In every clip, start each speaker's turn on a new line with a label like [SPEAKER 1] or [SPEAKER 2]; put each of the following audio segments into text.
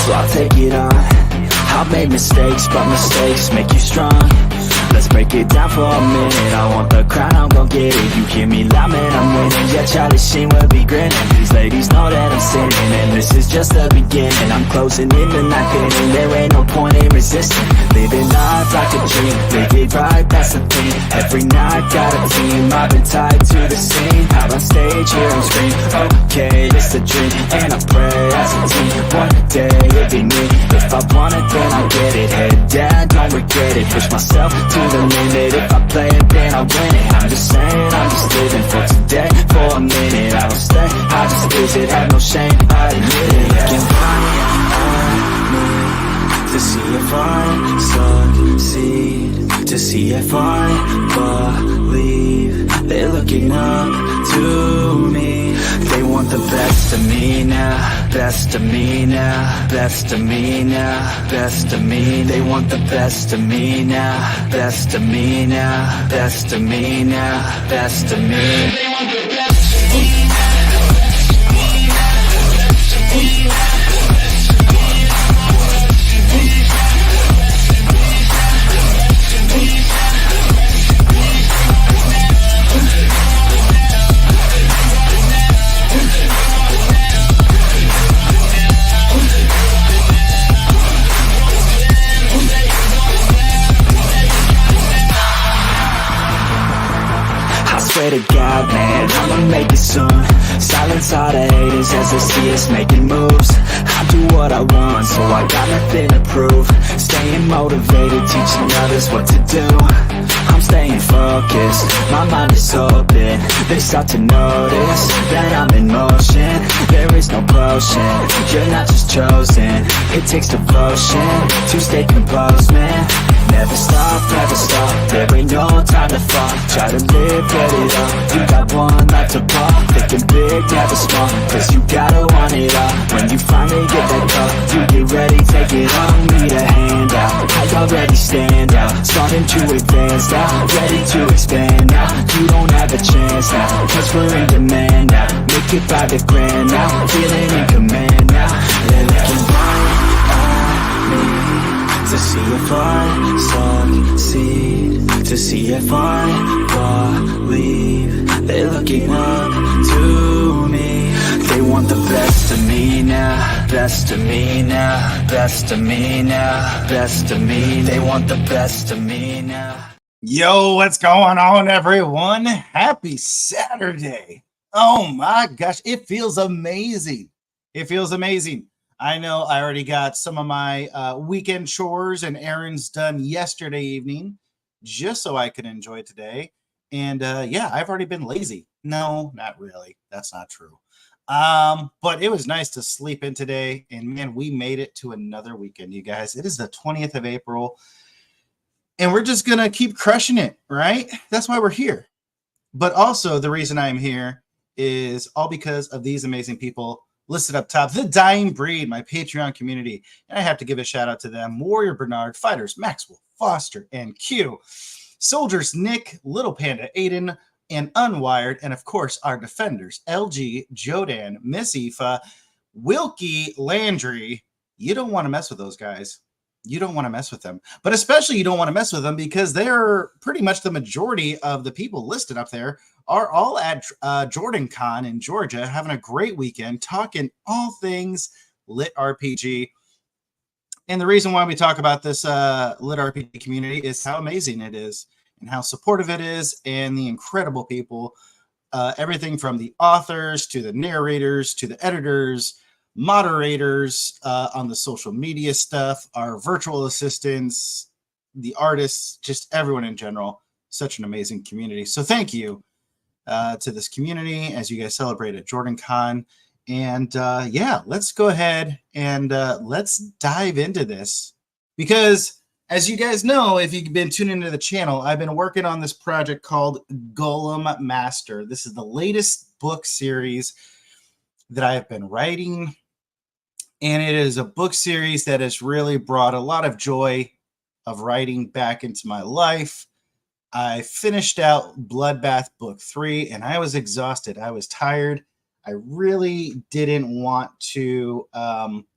[SPEAKER 1] so I'll take it on. I've made mistakes, but mistakes make you strong. Let's break it down for a minute. I want the crown, I'm gon' get it. You hear me loud, man, I'm winning. Yeah, Charlie Sheen will be grinning. These ladies know that I'm sinning, and this is just the beginning. I'm closing in the night inning. There ain't no point in resisting. Living life like a dream, live it right, that's the thing. Every night got a team, I've been tied to the scene. Out on stage, here and scream, okay, it's a dream. And I pray as a team, one day it'll be me. If I want it, then I'll get it. Head down, don't regret it. Push myself to the limit. If I play it, then I win it. I'm just saying, I'm just living for today. For a minute, I don't stay, I just visit. Have no shame, I admit it. Looking right at me to see if I succeed, to see if I believe. They're looking up to me. They want the best of me now, best of me now, best of me now, best of me. They want the best of me now, best of me now, best of me now, best of me. They want the best of me now. Swear to God, man, I'ma make it soon. Silence all the haters as they see us making moves. I do what I want, so I got nothing to prove. Staying motivated, teaching others what to do. I'm staying focused, my mind is open. They start to notice that I'm in motion. There is no potion, you're not just chosen. It takes devotion to stay composed, man. Never stop, there ain't no time to fall. Try to live, get it up, you got one life to ball. Thinking big, never small, cause you gotta want it all. When you finally get that call, you get ready, take it on. Need a hand out, I already stand out. Starting to advance now, ready to expand now. You don't have a chance now, cause we're in demand now. Make it by the grand now, feeling in command now. They're looking right at me to see if I succeed, to see if I believe. They're looking up to me. They want the best of me now, best of me now, best of me now, best of me. They want the best of me now.
[SPEAKER 2] Yo, what's going on, everyone? Happy Saturday. Oh my gosh, it feels amazing. It feels amazing. I know I already got some of my weekend chores and errands done yesterday evening just so I could enjoy today. And yeah, I've already been lazy. No, not really. That's not true. But it was nice to sleep in today. And man, we made it to another weekend, you guys. It is the 20th of April. And we're just going to keep crushing it, right? That's why we're here. But also the reason I'm here is all because of these amazing people listed up top. The Dying Breed, my Patreon community. And I have to give a shout out to them. Warrior Bernard, Fighters, Maxwell, Foster, and Q. Soldiers, Nick, Little Panda, Aiden, and Unwired. And of course, our defenders, LG, Jodan, Miss Aoife, Wilkie, Landry. You don't want to mess with those guys. You don't want to mess with them. But especially you don't want to mess with them because they're pretty much the majority of the people listed up there are all at Jordan Con in Georgia, having a great weekend, talking all things Lit RPG. And the reason why we talk about this Lit RPG community is how amazing it is and how supportive it is and the incredible people, everything from the authors to the narrators to the editors, moderators on the social media stuff, our virtual assistants, the artists, just everyone in general. Such an amazing community. So thank you to this community as you guys celebrate at Jordan Con. And yeah, let's go ahead and let's dive into this. Because as you guys know, if you've been tuning into the channel, I've been working on this project called Golem Master. This is the latest book series that I have been writing. And it is a book series that has really brought a lot of joy of writing back into my life. I finished out Bloodbath Book 3, and I was exhausted. I was tired. I really didn't want to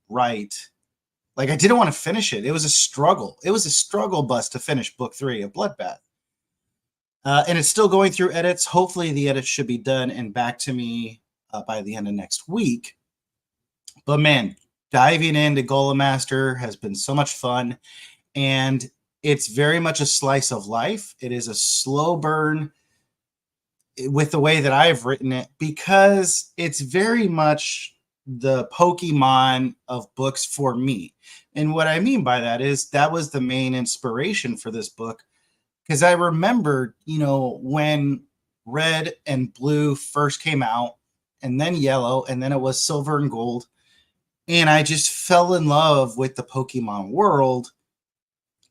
[SPEAKER 2] write Like, I didn't want to finish it. It was a struggle. It was a struggle bus to finish book 3 of Bloodbath. And it's still going through edits. Hopefully the edits should be done and back to me by the end of next week. But man, diving into Golem Master has been so much fun. And it's very much a slice of life. It is a slow burn with the way that I've written it, because it's very much the Pokemon of books for me. And what I mean by that is that was the main inspiration for this book, because I remembered, when Red and Blue first came out, and then Yellow, and then it was Silver and Gold, and I just fell in love with the Pokemon world,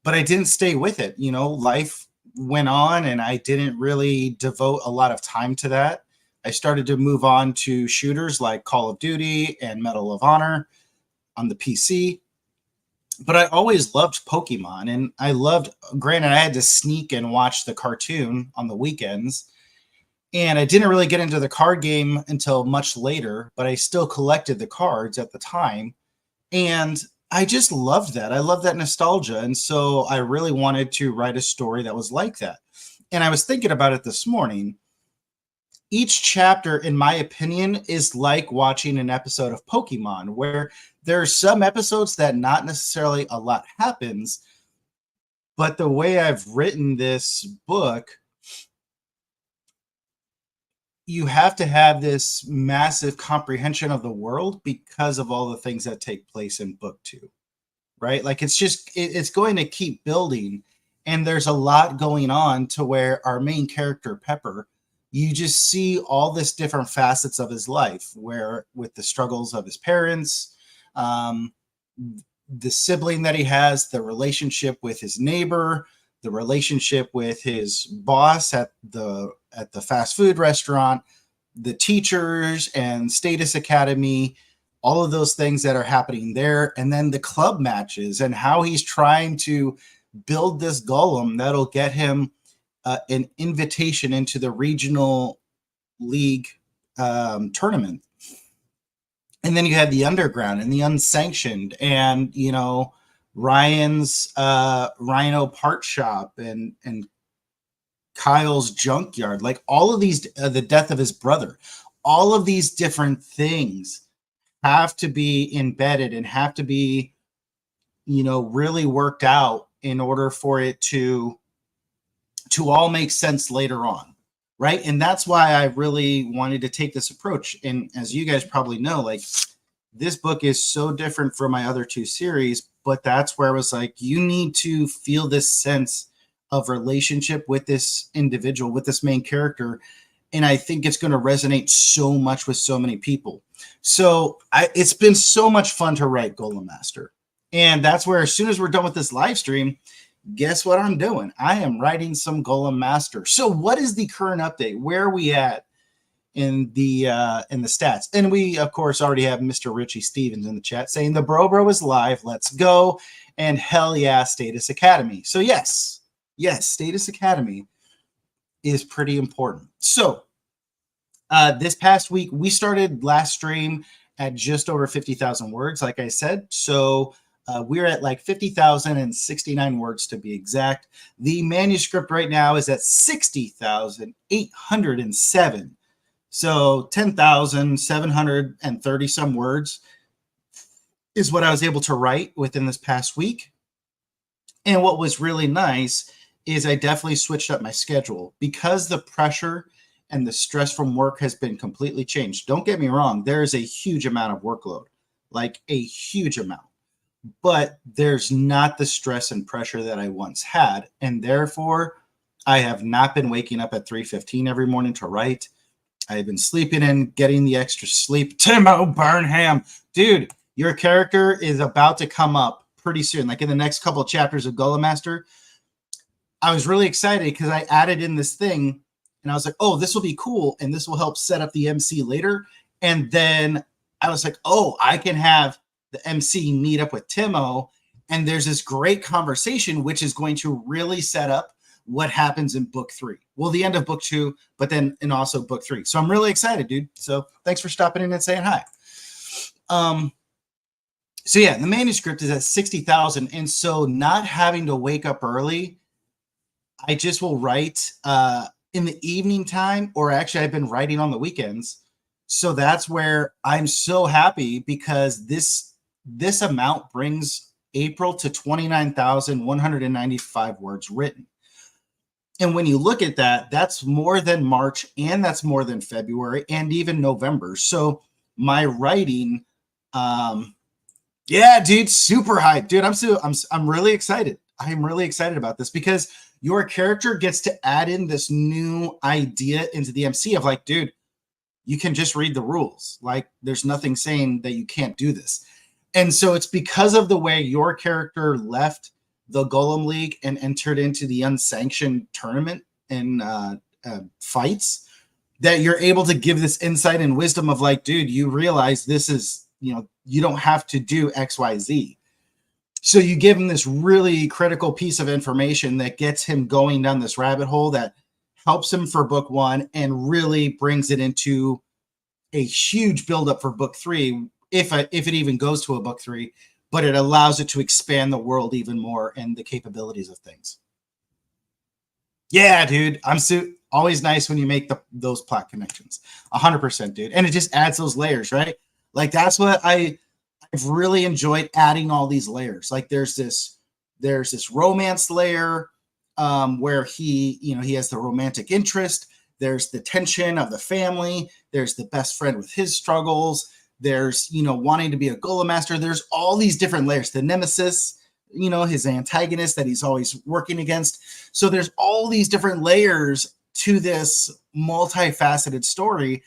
[SPEAKER 2] but I didn't stay with it. Life went on, and I didn't really devote a lot of time to that. I started to move on to shooters like Call of Duty and Medal of Honor on the PC. But I always loved Pokemon, and granted, I had to sneak and watch the cartoon on the weekends, and I didn't really get into the card game until much later, but I still collected the cards at the time, and I just loved that. I love that nostalgia, and so I really wanted to write a story that was like that. And I was thinking about it this morning. Each chapter, in my opinion, is like watching an episode of Pokemon, where there are some episodes that not necessarily a lot happens, but the way I've written this book, you have to have this massive comprehension of the world because of all the things that take place in book 2, right? Like, it's going to keep building, and there's a lot going on to where our main character, Pepper, you just see all this different facets of his life, where with the struggles of his parents, the sibling that he has, the relationship with his neighbor, the relationship with his boss at the fast food restaurant, the teachers and Status Academy, all of those things that are happening there. And then the club matches and how he's trying to build this golem that'll get him an invitation into the regional league tournament. And then you had the underground and the unsanctioned, and Ryan's Rhino part shop and Kyle's junkyard, like all of these, the death of his brother, all of these different things have to be embedded and have to be, really worked out in order for it to all make sense later on. Right. And that's why I really wanted to take this approach. And as you guys probably know, like, this book is so different from my other 2 series, but that's where I was like, you need to feel this sense of relationship with this individual, with this main character. And I think it's going to resonate so much with so many people. So it's been so much fun to write Golem Master. And that's where, as soon as we're done with this live stream, guess what I'm doing? I am writing some Golem Master. So what is the current update? Where are we at in the stats? And we, of course, already have Mr. Richie Stevens in the chat saying the Bro is live. Let's go. And hell yeah, Status Academy. So yes, Status Academy is pretty important. So this past week, we started last stream at just over 50,000 words, like I said. So we're at like 50,069 words to be exact. The manuscript right now is at 60,807. So 10,730 some words is what I was able to write within this past week. And what was really nice is I definitely switched up my schedule because the pressure and the stress from work has been completely changed. Don't get me wrong. There is a huge amount of workload, like a huge amount. But there's not the stress and pressure that I once had. And therefore, I have not been waking up at 3:15 every morning to write. I've been sleeping in, getting the extra sleep. Timo Burnham, dude, your character is about to come up pretty soon. Like in the next couple of chapters of Golem Master. I was really excited because I added in this thing and I was like, oh, this will be cool. And this will help set up the MC later. And then I was like, oh, I can have the MC meet up with Timo, and there's this great conversation, which is going to really set up what happens in book 3. Well, the end of book 2, but then and also book 3. So I'm really excited, dude. So thanks for stopping in and saying hi. So yeah, the manuscript is at 60,000. And so not having to wake up early, I just will write in the evening time, or actually I've been writing on the weekends. So that's where I'm so happy, because this amount brings April to 29,195 words written. And when you look at that, that's more than March, and that's more than February, and even November. So my writing, yeah, dude, super hyped, dude. I'm really excited. I'm really excited about this, because your character gets to add in this new idea into the MC of like, dude, you can just read the rules. Like, there's nothing saying that you can't do this. And so it's because of the way your character left the Golem League and entered into the unsanctioned tournament and fights, that you're able to give this insight and wisdom of like, dude, you realize this is, you don't have to do XYZ. So you give him this really critical piece of information that gets him going down this rabbit hole that helps him for book 1 and really brings it into a huge buildup for book 3, if it even goes to a book 3, but it allows it to expand the world even more and the capabilities of things. Yeah, dude, always nice when you make those plot connections. 100%, dude. And it just adds those layers, right? Like, that's what I've really enjoyed, adding all these layers. Like, there's this romance layer where he has the romantic interest. There's the tension of the family. There's the best friend with his struggles. There's, wanting to be a Golem master. There's all these different layers. The nemesis, his antagonist that he's always working against. So there's all these different layers to this multifaceted story.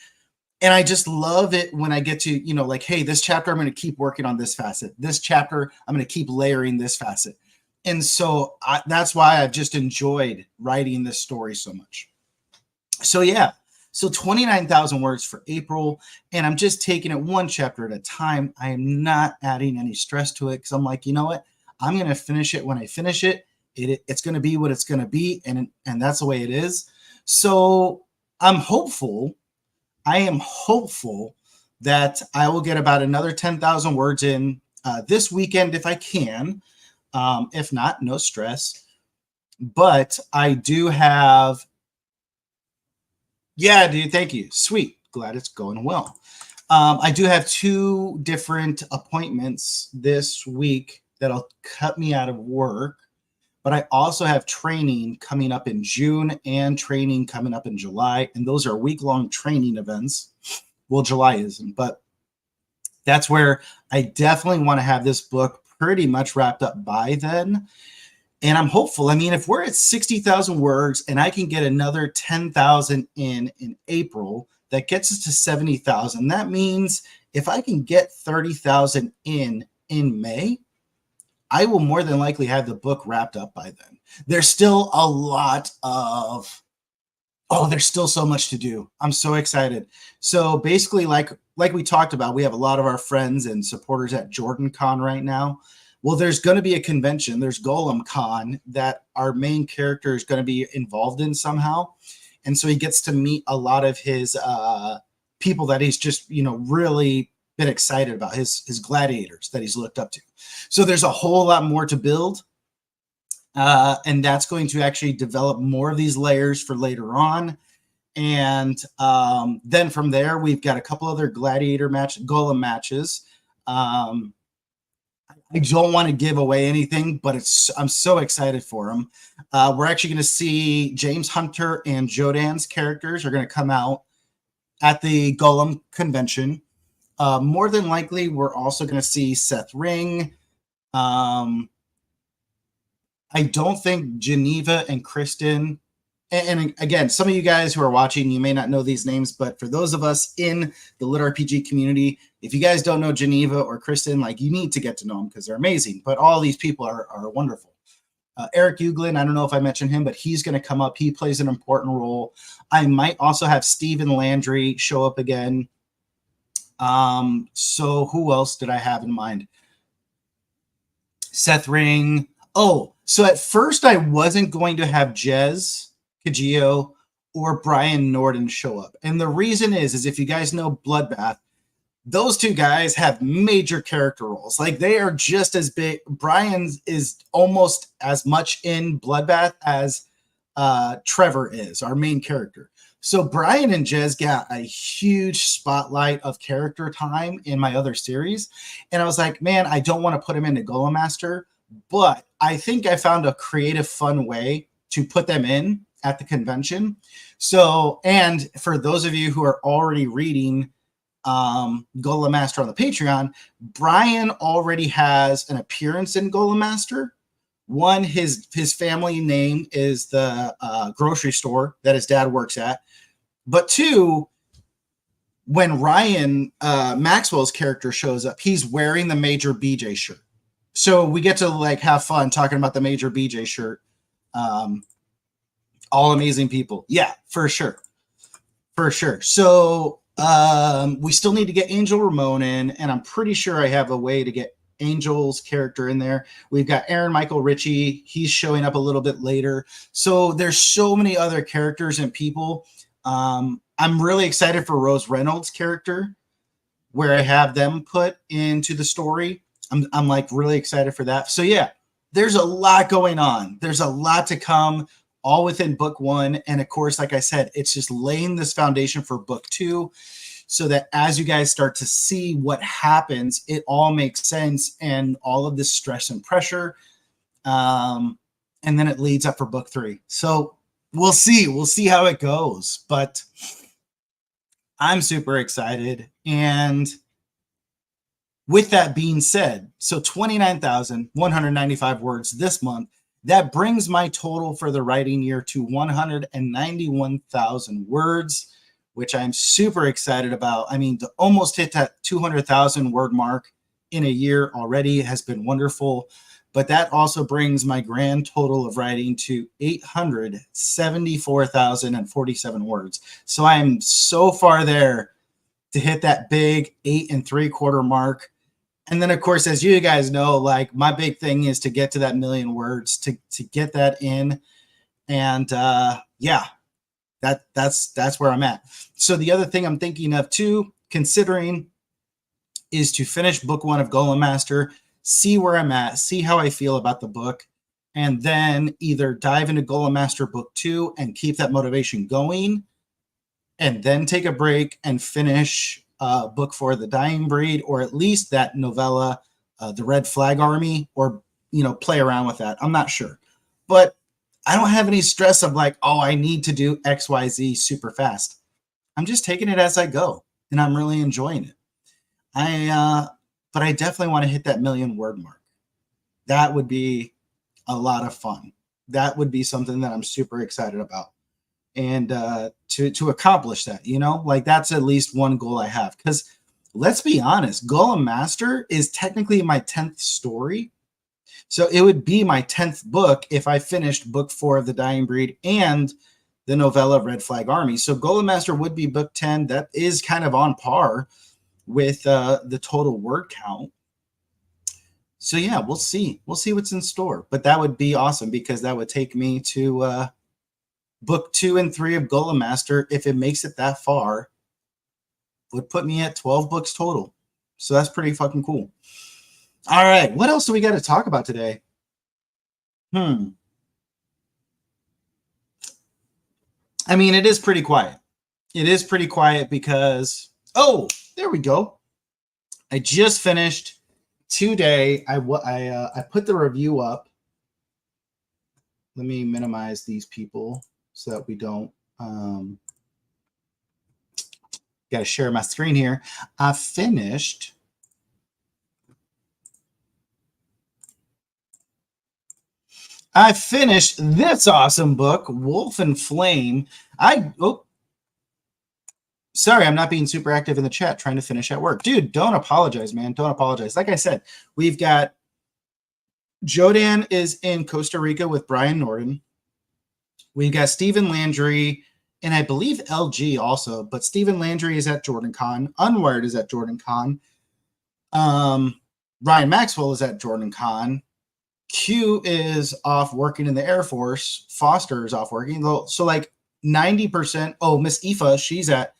[SPEAKER 2] And I just love it when I get to, like, hey, this chapter, I'm going to keep working on this facet. This chapter, I'm going to keep layering this facet. And so that's why I've just enjoyed writing this story so much. So yeah, so 29,000 words for April, and I'm just taking it one chapter at a time. I am not adding any stress to it, because I'm like, you know what? I'm going to finish it when I finish it. It's going to be what it's going to be, and that's the way it is. So I'm hopeful. I am hopeful that I will get about another 10,000 words in this weekend if I can. If not, no stress. But I do have... Yeah, dude, thank you. Sweet. Glad it's going well. I do have 2 different appointments this week that'll cut me out of work. But I also have training coming up in June and training coming up in July. And those are week-long training events. Well, July isn't, but that's where I definitely want to have this book pretty much wrapped up by then. And I'm hopeful. I mean, if we're at 60,000 words and I can get another 10,000 in April, that gets us to 70,000. That means if I can get 30,000 in May, I will more than likely have the book wrapped up by then. There's still a lot of, there's still so much to do. I'm so excited. So basically, like we talked about, we have a lot of our friends and supporters at Jordan Con right now. Well, there's going to be a convention. There's Golem Con that our main character is going to be involved in somehow. And so he gets to meet a lot of his people that he's just, really been excited about, his gladiators that he's looked up to. So there's a whole lot more to build. And that's going to actually develop more of these layers for later on. And then from there, we've got a couple other Golem matches. I don't want to give away anything, but I'm so excited for them. We're actually going to see James Hunter and Jodan's characters are going to come out at the Golem convention. More than likely, we're also going to see Seth Ring. I don't think Geneva and Kristen. And again, some of you guys who are watching, you may not know these names, but for those of us in the Lit RPG community, if you guys don't know Geneva or Kristen, like, you need to get to know them because they're amazing. But all these people are wonderful. Eric Uglin, I don't know if I mentioned him, but he's going to come up. He plays an important role. I might also have Stephen Landry show up again. So who else did I have in mind? Seth Ring. Oh, so at first I wasn't going to have Jez Kajio or Brian Norden show up. And the reason is if you guys know Bloodbath, those two guys have major character roles. Like they are just as big. Brian is almost as much in Bloodbath as Trevor is, our main character. So Brian and Jez got a huge spotlight of character time in my other series. And I was like, man, I don't want to put him into Golem Master, but I think I found a creative, fun way to put them in at the convention. So, and for those of you who are already reading Golem Master on the Patreon, Brian already has an appearance in Golem Master. One, his family name is the grocery store that his dad works at. But two, when Ryan Maxwell's character shows up, he's wearing the Major BJ shirt. So we get to like have fun talking about the Major BJ shirt. All amazing people. Yeah, for sure. For sure. So we still need to get Angel Ramon in, and I'm pretty sure I have a way to get Angel's character in there. We've got Aaron Michael Ritchie. He's showing up a little bit later. So there's so many other characters and people. I'm really excited for Rose Reynolds' character, where I have them put into the story. I'm like really excited for that. So yeah, there's a lot going on. There's a lot to come, all within book one. And of course, like I said, it's just laying this foundation for book two, so that as you guys start to see what happens, it all makes sense and all of this stress and pressure. And then it leads up for book three. So we'll see. We'll see how it goes. But I'm super excited. And with that being said, so 29,195 words this month. That brings my total for the writing year to 191,000 words, which I'm super excited about. I mean, to almost hit that 200,000 word mark in a year already has been wonderful. But that also brings my grand total of writing to 874,047 words. So I am so far there to hit that big 8 3/4 mark. And then, of course, as you guys know, like my big thing is to get to that million words, to get that in. And yeah, that's where I'm at. So the other thing I'm thinking of too, considering, is to finish book one of Golem Master, see where I'm at, see how I feel about the book, and then either dive into Golem Master book two and keep that motivation going, and then take a break and finish book for The Dying Breed, or at least that novella, The Red Flag Army, or, you know, play around with that. I'm not sure. But I don't have any stress of like, oh, I need to do XYZ super fast. I'm just taking it as I go, and I'm really enjoying it. But I definitely want to hit that million word mark. That would be a lot of fun. That would be something that I'm super excited about. And to accomplish that, you know, like that's at least one goal I have. Because let's be honest, Golem Master is technically my 10th story. So it would be my 10th book if I finished book 4 of The Dying Breed and the novella Red Flag Army. So Golem Master would be book 10. That is kind of on par with the total word count. So yeah, we'll see. We'll see what's in store. But that would be awesome, because that would take me to book 2 and 3 of Golem Master. If it makes it that far, would put me at 12 books total. So that's pretty fucking cool. All right, what else do we got to talk about today? I mean, it is pretty quiet. It is pretty quiet because, oh, there we go. I just finished today. I put the review up. Let me minimize these people so that we don't got to share my screen here. I finished this awesome book, Wolf and Flame. Sorry, I'm not being super active in the chat, trying to finish at work. Dude, don't apologize, man. Don't apologize. Like I said, we've got Jodan is in Costa Rica with Brian Norton. We've got Stephen Landry, and I believe LG also, but Stephen Landry is at Jordan Con. Unwired is at Jordan Con. Ryan Maxwell is at Jordan Con. Q is off working in the Air Force. Foster is off working. So like 90%. Oh, Miss Aoife, she's at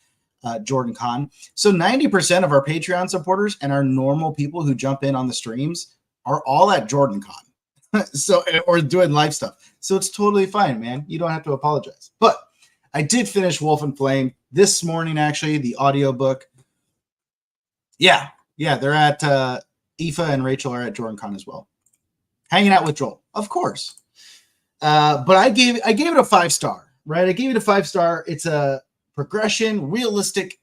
[SPEAKER 2] Jordan Con. So 90% of our Patreon supporters and our normal people who jump in on the streams are all at Jordan Con. So, or doing live stuff. So it's totally fine, man. You don't have to apologize. But I did finish Wolf and Flame this morning, actually, the audiobook. Yeah, they're at Aoife and Rachel are at Jordan Con as well. Hanging out with Joel, of course. But I gave it a 5-star, right? I gave it a 5-star. It's a progression, realistic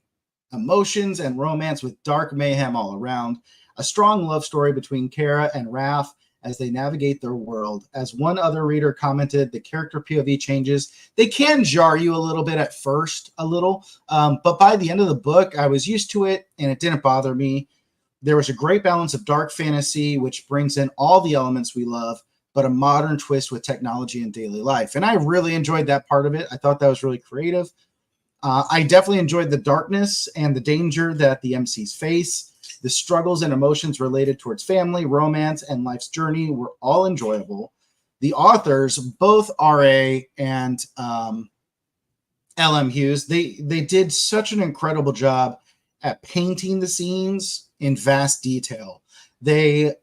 [SPEAKER 2] emotions, and romance with dark mayhem all around. A strong love story between Kara and Raph as they navigate their world. As one other reader commented, the character POV changes. They can jar you a little bit at first, but by the end of the book, I was used to it and it didn't bother me. There was a great balance of dark fantasy, which brings in all the elements we love, but a modern twist with technology and daily life. And I really enjoyed that part of it. I thought that was really creative. I definitely enjoyed the darkness and the danger that the MCs face. The struggles and emotions related towards family, romance, and life's journey were all enjoyable. The authors, both RA and LM Hughes, they did such an incredible job at painting the scenes in vast detail. They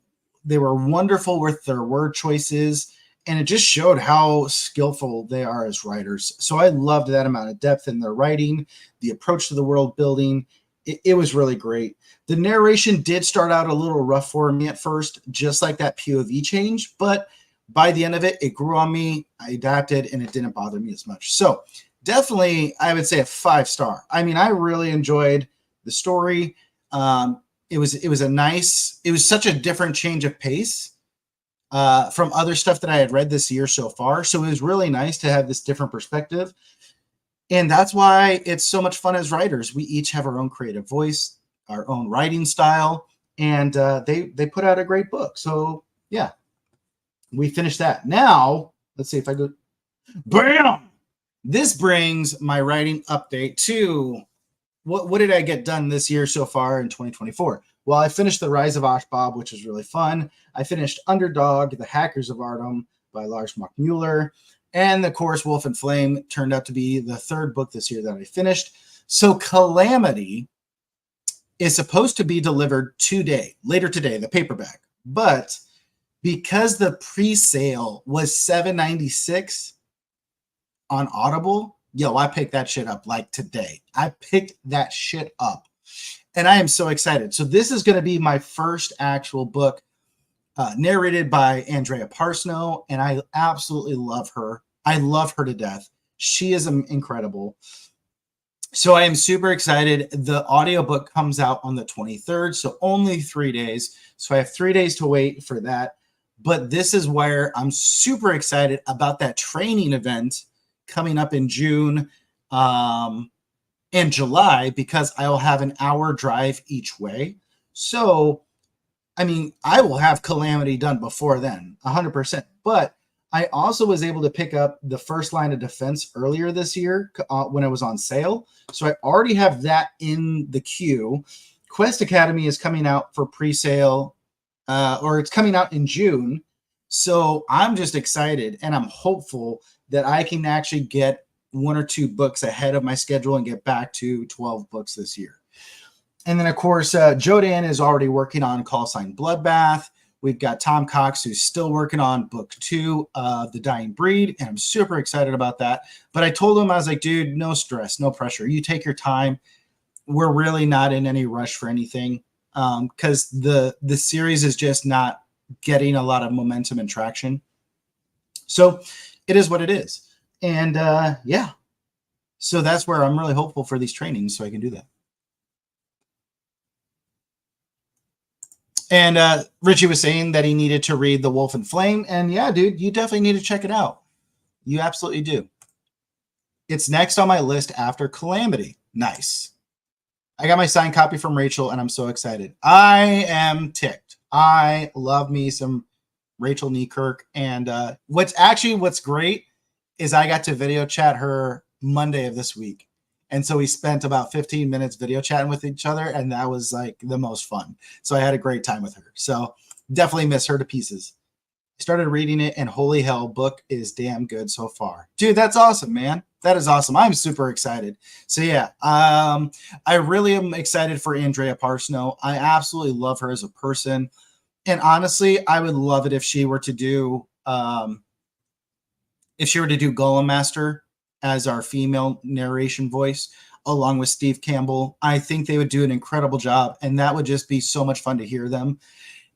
[SPEAKER 2] were wonderful with their word choices, and it just showed how skillful they are as writers. So I loved that amount of depth in their writing, the approach to the world building. It was really great. The narration did start out a little rough for me at first, just like that POV change, but by the end of it, it grew on me. I adapted, and it didn't bother me as much. So definitely, I would say a 5-star. I mean, I really enjoyed the story. It was such a different change of pace from other stuff that I had read this year so far. So it was really nice to have this different perspective. And that's why it's so much fun as writers. We each have our own creative voice, our own writing style, and they put out a great book. So yeah, we finished that. Now, let's see if I go, bam! This brings my writing update to what did I get done this year so far in 2024? Well, I finished The Rise of Oshbob, which was really fun. I finished Underdog, The Hackers of Artem by Lars Mockmuller. And of course, Wolf and Flame turned out to be the third book this year that I finished. So Calamity is supposed to be delivered later today, the paperback. But because the pre-sale was $7.96 on Audible, I picked that shit up like today. I picked that shit up. And I am so excited. So this is going to be my first actual book narrated by Andrea Parsnow, and I absolutely love her. I love her to death. She is incredible. So I am super excited. The audiobook comes out on the 23rd, so only 3 days. So I have 3 days to wait for that. But this is where I'm super excited about that training event coming up in June and July, because I will have an hour drive each way. So, I mean, I will have Calamity done before then, 100%. But I also was able to pick up the First Line of Defense earlier this year when it was on sale. So I already have that in the queue. Quest Academy is coming out for pre-sale, or it's coming out in June. So I'm just excited, and I'm hopeful that I can actually get 1 or 2 books ahead of my schedule and get back to 12 books this year. And then, of course, Jodan is already working on Call Sign Bloodbath. We've got Tom Cox, who's still working on book 2 of The Dying Breed, and I'm super excited about that. But I told him, I was like, dude, no stress, no pressure. You take your time. We're really not in any rush for anything, because the series is just not getting a lot of momentum and traction. So it is what it is. And yeah, so that's where I'm really hopeful for these trainings so I can do that. And Richie was saying that he needed to read The Wolf and Flame. And yeah, dude, you definitely need to check it out. You absolutely do. It's next on my list after Calamity. Nice. I got my signed copy from Rachel, and I'm so excited. I am ticked. I love me some Rachel Niekirk. And what's great is I got to video chat her Monday of this week. And so we spent about 15 minutes video chatting with each other, and that was like the most fun. So I had a great time with her. So definitely miss her to pieces. I started reading it, and holy hell, book is damn good so far. Dude, that's awesome, man. That is awesome. I'm super excited. So yeah, I really am excited for Andrea Parsnow. I absolutely love her as a person. And honestly, I would love it if she were to do Golem Master as our female narration voice, along with Steve Campbell. I think they would do an incredible job, and that would just be so much fun to hear them.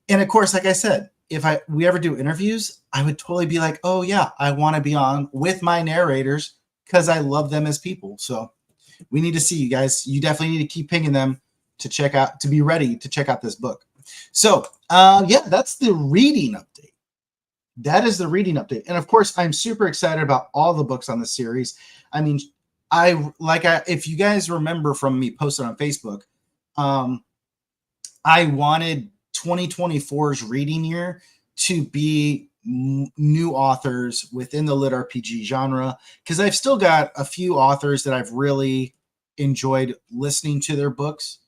[SPEAKER 2] And of course, like I said, if we ever do interviews, I would totally be like, oh yeah, I want to be on with my narrators because I love them as people. So we need to see you guys. You definitely need to keep pinging them to be ready to check out this book. So yeah, that's the reading update. That is the reading update. And of course, I'm super excited about all the books on the series. I mean, if you guys remember from me posted on Facebook, I wanted 2024's reading year to be new authors within the lit RPG genre, because I've still got a few authors that I've really enjoyed listening to their books,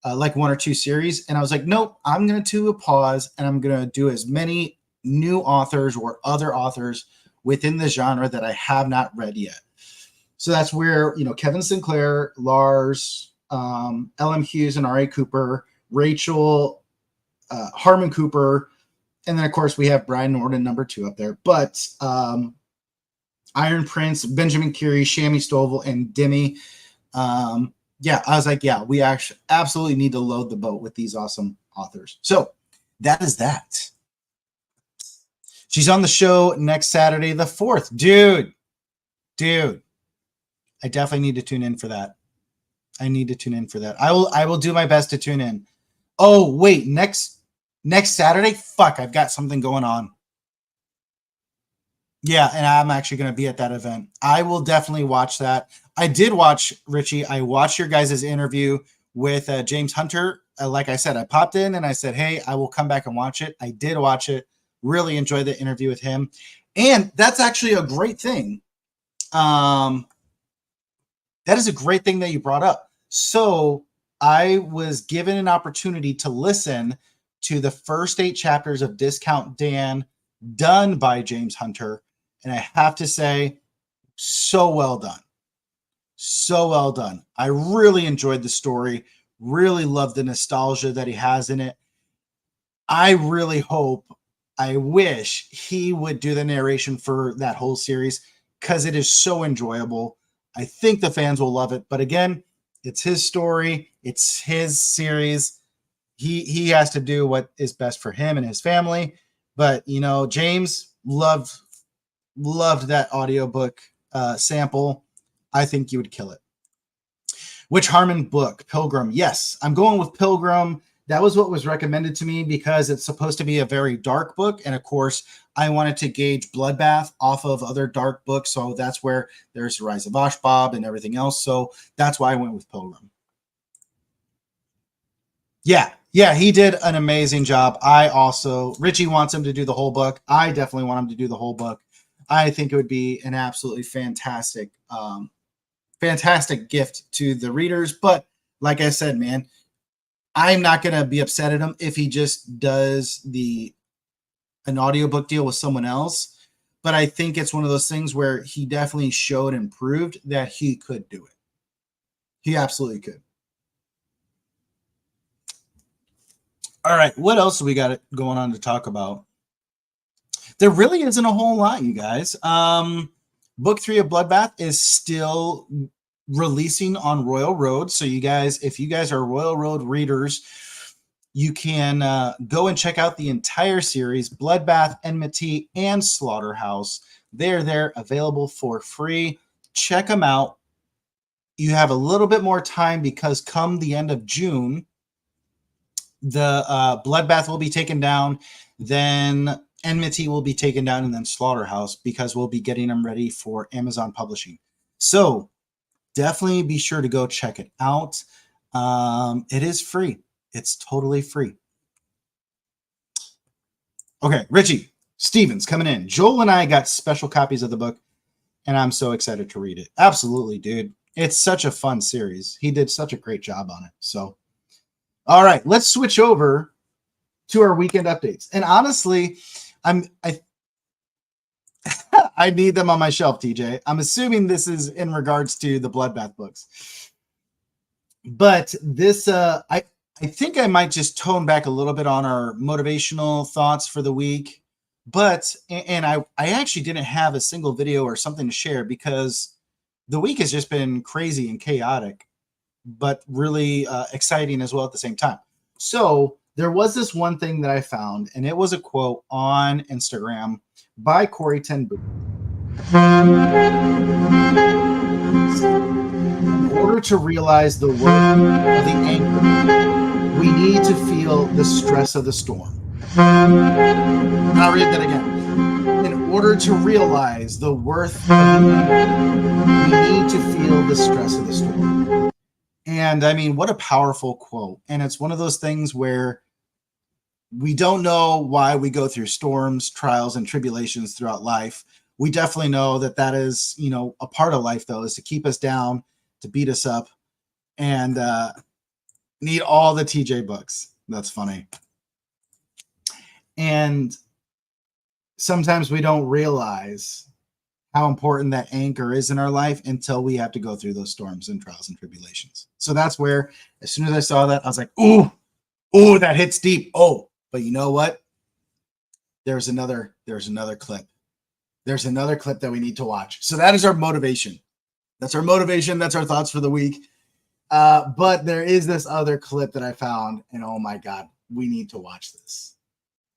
[SPEAKER 2] like one or two series. And I was like, nope, I'm going to do a pause and I'm going to do as many new authors or other authors within the genre that I have not read yet. So that's where, Kevin Sinclair, Lars, L.M. Hughes and R.A. Cooper, Rachel, Harmon Cooper, and then of course we have Brian Norden #2 up there. But Iron Prince, Benjamin Curie, Shammy Stovall, and Demi. Yeah, I was like, yeah, we actually absolutely need to load the boat with these awesome authors. So that is that. She's on the show next Saturday, the 4th. Dude, I definitely need to tune in for that. I need to tune in for that. I will do my best to tune in. Oh, wait, next Saturday? Fuck, I've got something going on. Yeah, and I'm actually going to be at that event. I will definitely watch that. I did watch, Richie, I watched your guys' interview with James Hunter. Like I said, I popped in and I said, hey, I will come back and watch it. I did watch it. Really enjoyed the interview with him. And that's actually a great thing. That is a great thing that you brought up. So I was given an opportunity to listen to the first 8 chapters of Discount Dan done by James Hunter. And I have to say, so well done. So well done. I really enjoyed the story. Really loved the nostalgia that he has in it. I really I wish he would do the narration for that whole series because it is so enjoyable. I think the fans will love it. But again, it's his story. It's his series. He has to do what is best for him and his family. But, James loved that audiobook sample. I think you would kill it. Which Harmon book? Pilgrim. Yes, I'm going with Pilgrim. That was what was recommended to me because it's supposed to be a very dark book. And of course, I wanted to gauge Bloodbath off of other dark books. So that's where there's the Rise of Ashbob and everything else. So that's why I went with Pilgrim. Yeah, he did an amazing job. Richie wants him to do the whole book. I definitely want him to do the whole book. I think it would be an absolutely fantastic gift to the readers. But like I said, man, I'm not going to be upset at him if he just does an audiobook deal with someone else. But I think it's one of those things where he definitely showed and proved that he could do it. He absolutely could. All right, what else do we got going on to talk about? There really isn't a whole lot, you guys. Book 3 of Bloodbath is still releasing on Royal Road. So you guys, if you guys are Royal Road readers, you can go and check out the entire series, Bloodbath, Enmity, and Slaughterhouse. They're there available for free. Check them out. You have a little bit more time because come the end of June, the Bloodbath will be taken down. Then Enmity will be taken down, and then Slaughterhouse, because we'll be getting them ready for Amazon publishing. So definitely be sure to go check it out. It is free. It's totally free. Okay, Richie Stevens coming in. Joel and I got special copies of the book, and I'm so excited to read it. Absolutely, dude. It's such a fun series. He did such a great job on it. So, all right, let's switch over to our weekend updates. And honestly, I need them on my shelf, TJ. I'm assuming this is in regards to the Bloodbath books. But this, I think I might just tone back a little bit on our motivational thoughts for the week. But, and I actually didn't have a single video or something to share because the week has just been crazy and chaotic, but really exciting as well at the same time. So there was this one thing that I found, and it was a quote on Instagram by Corey Ten Boom. In order to realize the worth of the anchor, we need to feel the stress of the storm. I'll read that again. In order to realize the worth of the anchor, we need to feel the stress of the storm. And I mean, what a powerful quote. And it's one of those things where we don't know why we go through storms, trials, and tribulations throughout life. We definitely know that that is, you know, a part of life, though, is to keep us down, to beat us up, and need all the TJ books. That's funny. And sometimes we don't realize how important that anchor is in our life until we have to go through those storms and trials and tribulations. So that's where, as soon as I saw that, I was like, ooh, that hits deep. Oh, but you know what? There's another clip. There's another clip that we need to watch. So that is our motivation. That's our motivation. That's our thoughts for the week. But there is this other clip that I found, and oh my God, we need to watch this.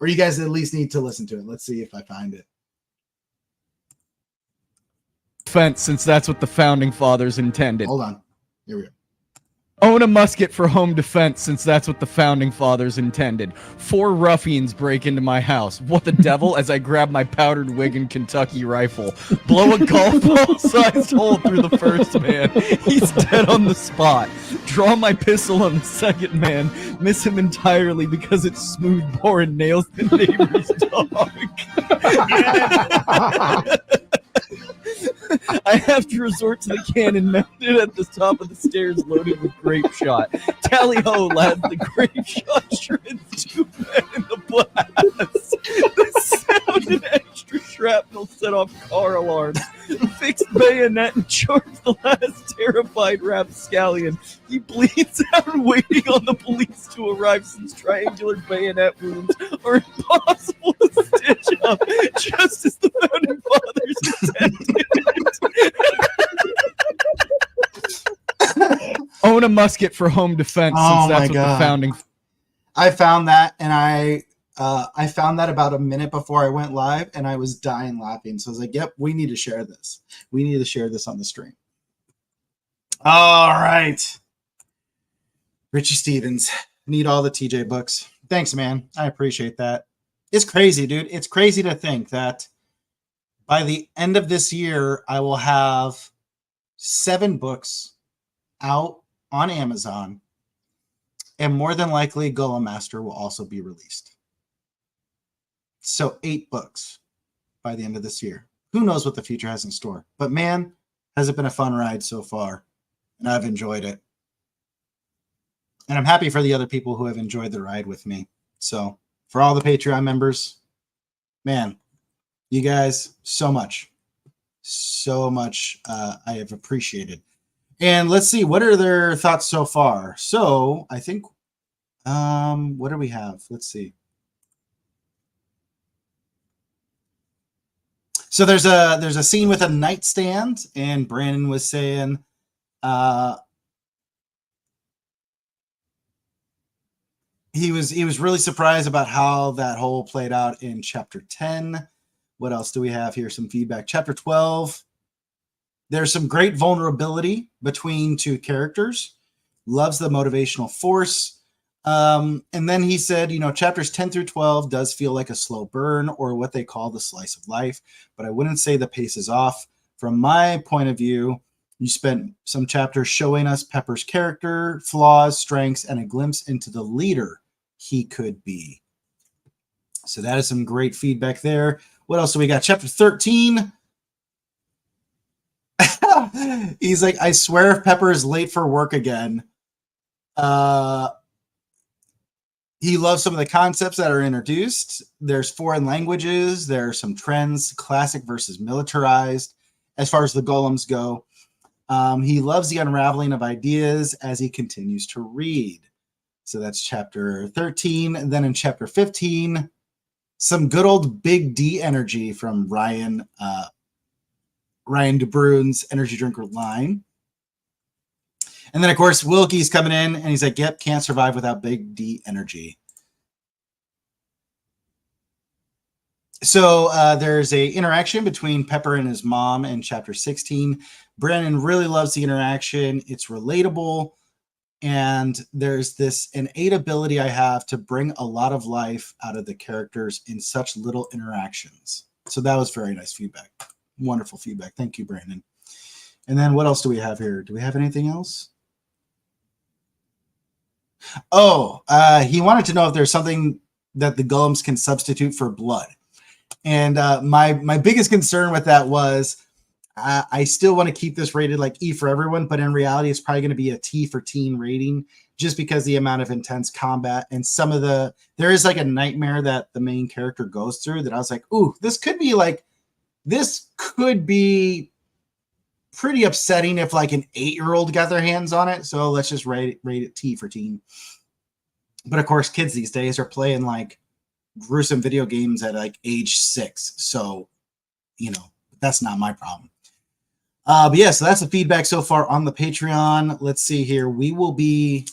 [SPEAKER 2] Or you guys at least need to listen to it. Let's see if I find it.
[SPEAKER 3] Defense, since that's what the founding fathers intended.
[SPEAKER 2] Hold on. Here we go.
[SPEAKER 3] Own a musket for home defense, since that's what the founding fathers intended. 4 ruffians break into my house. What the devil? As I grab my powdered wig and Kentucky rifle. Blow a golf ball-sized hole through the first man. He's dead on the spot. Draw my pistol on the second man. Miss him entirely because it's smooth bore and nails the neighbor's dog. I have to resort to the cannon mounted at the top of the stairs loaded with grape shot. Tally ho, lads, the grape shot shreds 2 men in the blast. The sound and extra shrapnel set off car alarms. Fixed bayonet and charged the last terrified rapscallion. He bleeds out waiting on the police to arrive since triangular bayonet wounds are impossible to stitch up, just as the founding fathers intended. Own a musket for home defense, since that's what the founding.
[SPEAKER 2] I found that, and I found that about a minute before I went live, and I was dying laughing. So I was like, "Yep, we need to share this. We need to share this on the stream." All right, Richie Stevens, need all the TJ books. Thanks, man. I appreciate that. It's crazy, dude. It's crazy to think that by the end of this year, I will have 7 books out on Amazon, and more than likely Golem Master will also be released. So 8 books by the end of this year. Who knows what the future has in store? But man, has it been a fun ride so far, and I've enjoyed it. And I'm happy for the other people who have enjoyed the ride with me. So for all the Patreon members, man, you guys, so much I have appreciated. And let's see, what are their thoughts so far? So I think, what do we have? Let's see. So there's a scene with a nightstand, and Brandon was saying, he was really surprised about how that whole played out in chapter 10. What else do we have here? Some feedback. Chapter 12. There's some great vulnerability between 2 characters. Loves the motivational force. And then he said, you know, chapters 10 through 12 does feel like a slow burn, or what they call the slice of life, but I wouldn't say the pace is off. From my point of view, you spent some chapters showing us Pepper's character, flaws, strengths, and a glimpse into the leader he could be. So that is some great feedback there. What else do we got? Chapter 13. He's like, I swear if Pepper is late for work again, He loves some of the concepts that are introduced. There's foreign languages. There are some trends, classic versus militarized, as far as the golems go. He loves the unraveling of ideas as he continues to read. So that's chapter 13. And then in chapter 15, some good old Big D energy from Ryan DeBruyn's energy drinker line. And then, of course, Wilkie's coming in, and he's like, yep, can't survive without Big D energy. So there's a interaction between Pepper and his mom in chapter 16. Brandon really loves the interaction. It's relatable. And there's this innate ability I have to bring a lot of life out of the characters in such little interactions. So that was very nice feedback. Wonderful feedback. Thank you, Brandon. And then what else do we have here? Do we have anything else? Oh, he wanted to know if there's something that the golems can substitute for blood. And my biggest concern with that was I still want to keep this rated like E for everyone, but in reality, it's probably going to be a T for teen rating just because the amount of intense combat and some of there is like a nightmare that the main character goes through that I was like, ooh, this could be pretty upsetting if like an 8-year-old got their hands on it. So let's just rate it T for teen. But of course, kids these days are playing like gruesome video games at like age 6. So, that's not my problem. But yeah, so that's the feedback so far on the Patreon. Let's see here. We will be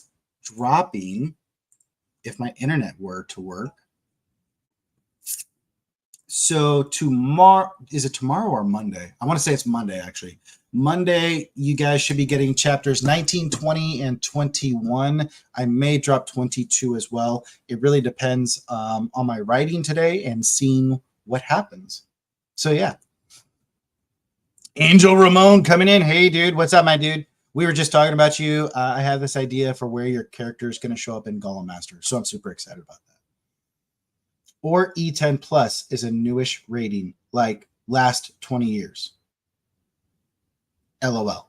[SPEAKER 2] dropping, if my internet were to work. So tomorrow, is it tomorrow or Monday? I want to say it's Monday, actually. Monday, you guys should be getting chapters 19, 20, and 21. I may drop 22 as well. It really depends on my writing today and seeing what happens. So yeah. Angel Ramon coming in. Hey, dude. What's up, my dude? We were just talking about you. I have this idea for where your character is going to show up in Golem Master. So I'm super excited about that. Or E10 Plus is a newish rating, like last 20 years. LOL.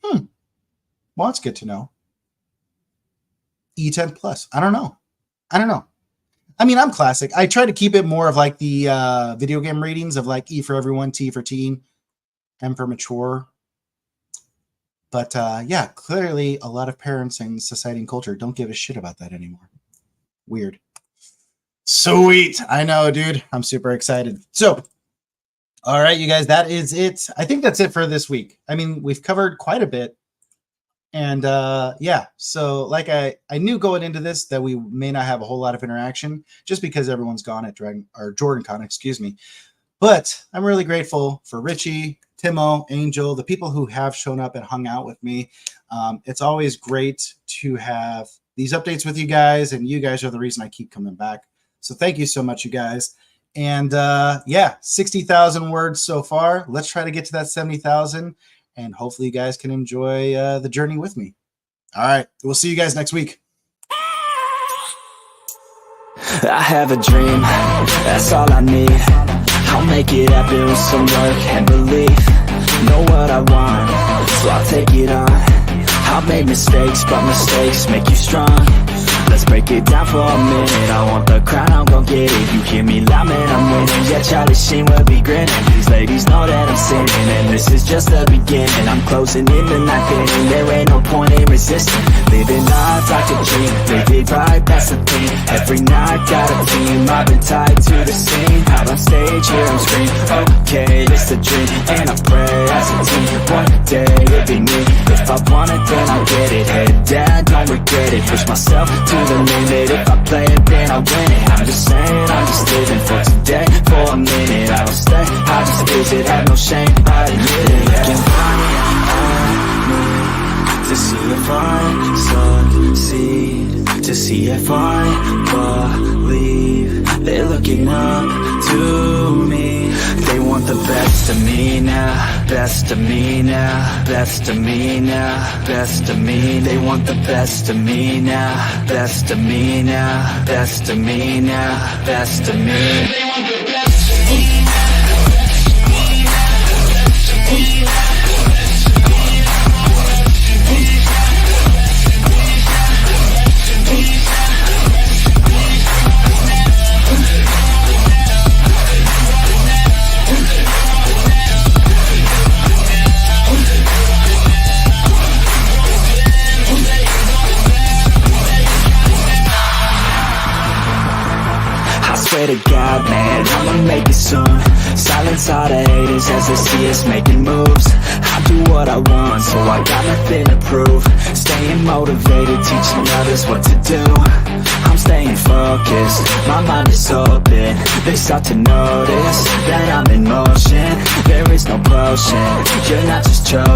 [SPEAKER 2] Well, that's good to know. E10 Plus. I don't know. I mean, I'm classic. I try to keep it more of like the video game ratings of like E for everyone, T for teen, M for mature. But yeah, clearly a lot of parents in society and culture don't give a shit about that anymore. Weird. Sweet. I know, dude. I'm super excited. So, all right, you guys, that is it. I think that's it for this week. I mean, we've covered quite a bit. And yeah, so like I knew going into this that we may not have a whole lot of interaction just because everyone's gone at JordanCon, excuse me. But I'm really grateful for Richie, Timo, Angel, the people who have shown up and hung out with me. It's always great to have these updates with you guys, and you guys are the reason I keep coming back. So thank you so much, you guys. And yeah, 60,000 words so far. Let's try to get to that 70,000, and hopefully you guys can enjoy the journey with me. All right, we'll see you guys next week.
[SPEAKER 1] I have a dream, that's all I need. I'll make it happen with some work and belief. Know what I want, so I'll take it on. I've made mistakes, but mistakes make you strong. Let's break it down for a minute. I want the crown, I'm gon' get it. You hear me loud, man, I'm winning. Yeah, Charlie Sheen will be grinning. These ladies know that I'm sinning, and this is just the beginning. I'm closing in the night inning. There ain't no point in resisting. Living life like a dream, live it right, that's the thing. Every night got a team, I've been tied to the scene. Out on stage, hear them scream, okay, it's a dream. And I pray as a team, one day it'll be me. If I want it, then I'll get it. Head down, don't regret it. Push myself to the limit. If I play it, then I win it. I'm just saying, I'm just living for today. For a minute, I don't stay, I just visit. Have no shame, I admit it. Looking right at me to see if I succeed, to see if I believe. They're looking up to me. They want the best of me now, best of me now, best of me now, best of me. They want the best of me now, best of me now, best of me now, best of me. They want the best of me. swear to God, man, I'ma make it soon. Silence all the haters as they see us making moves. I do what I want, so I got nothing to prove. Staying motivated, teaching others what to do. I'm staying focused, my mind is open. They start to notice that I'm in motion. There is no potion, you're not just chosen,